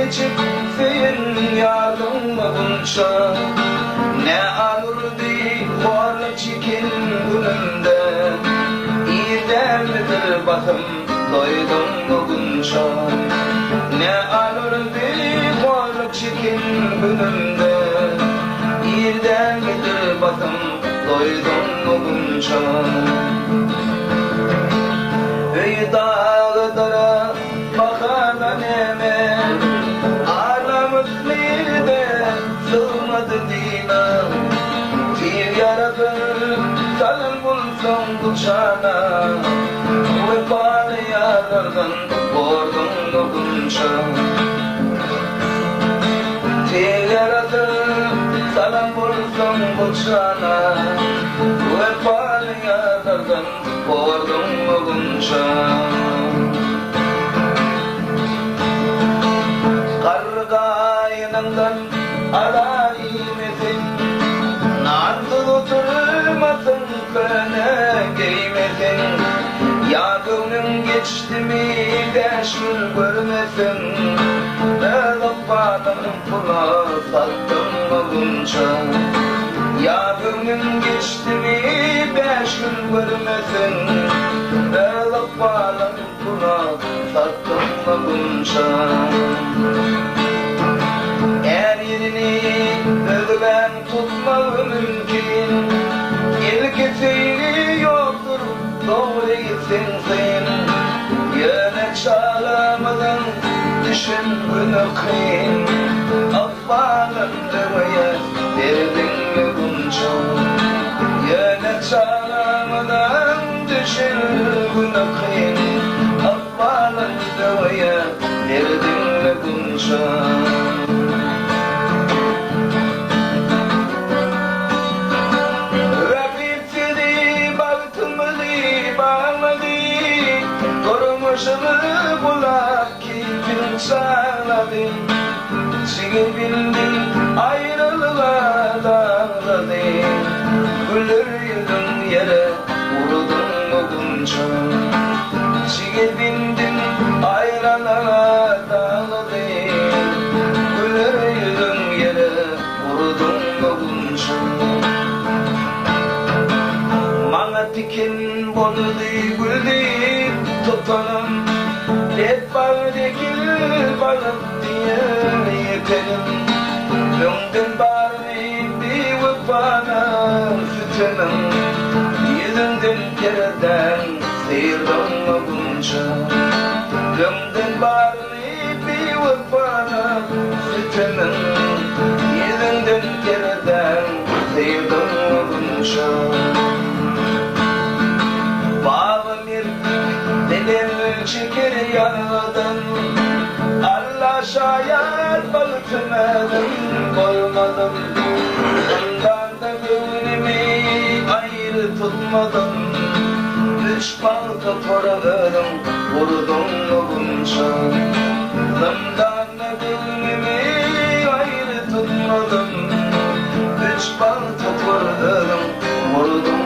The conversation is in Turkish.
içip senin yardımla bunca ne alırdı varlık çekin günümde İyi derlidir bakım doydum mu bunca ne alırdı varlık çekin günümde İyi derlidir bakım doydum mu bunca Ey dağlara bakan neme Ağlamış nerede sığmadı dina Bir yaradır salın bulsun kuşana Vefalı yarlardan vurdum dokunca Bir yaradır salın bulsun kuşana Vefalı yarlardan vurdum dokunca Kargayınından araymesin Nardı oturmasın köne giymesin Ya gönlüm geçti mi beşgül görmesin Ne zafadan pula sattım olunca Ya gönlüm geçti mi beşgül görmesin Ne zafadan pula sattım olunca Eğer yerini özben tutmalı mümkün İlkisi yoktur doğru gitsin sen Yöne çağlamadan düşün günü kıyın Affanın demeye verdin mi bunca Yöne çağlamadan düşün günü kıyın Affanın demeye verdin mi bunca Başını bulak keyfin sağladı Çiğ bildin ayrılığa dağladı Gülür yüzün yere vurdun mu bunca Çiğ bildin ayrılığa dağladı Gülür yüzün yere vurdun mu bunca Bana dikin boldu güldü tutalım hep bağdakil balık diye yetelim Lüngün bari bir vıfana sütünüm Yüzünden kereden sıyırdım mı bunca Lüngün bari bir vıfana sütünüm Yüzünden kereden sıyırdım mı bunca Çekir yanmadan Allah şayet balıkmadım koymadım Ondan da gönlümü ayrı tutmadım Düşman toprağım vurdum mu bunca Ondan da gönlümü ayrı tutmadım Düşman toprağım vurdum